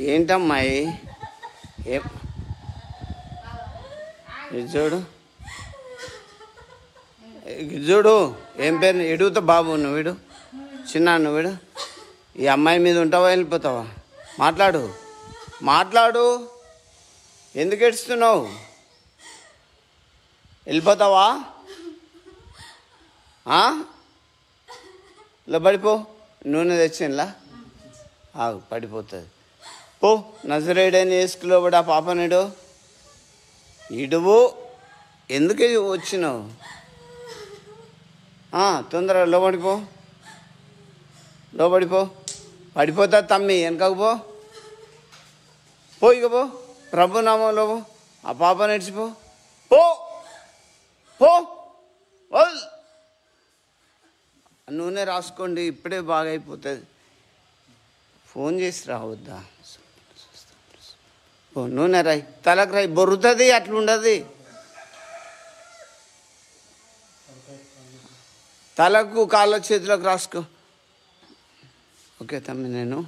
ఏంటమ్మాయి ఏం చూడు చూడు ఏం పేరు ఎడుగుతా బాబు నువ్వు వీడు చిన్న నువ్వు వీడు ఈ అమ్మాయి మీద ఉంటావా వెళ్ళిపోతావా మాట్లాడు మాట్లాడు ఎందుకు ఏడుస్తున్నావు వెళ్ళిపోతావా ఇలా పడిపో నూనె తెచ్చింలా ఆగు పడిపోతుంది పో నజరేడని వేసుకులో పడి ఆ పాపనేడు ఇడువు ఎందుకు వచ్చినావు తొందరగా లోపడిపో లోపడిపో పడిపోతా తమ్మి వెనకకు పో ఇక పో ప్రభు నామంలో పో ఆ పాప నడిచిపో పో పో నూనె రాసుకోండి ఇప్పుడే బాగా అయిపోతుంది ఫోన్ చేసి రావద్దా ఓ నూనె రాయి తలకు రాయి బొరుతుంది అట్లుండదు తలకు కాళ్ళ చేతులకు రాసుకో ఓకే తమ్మి నేను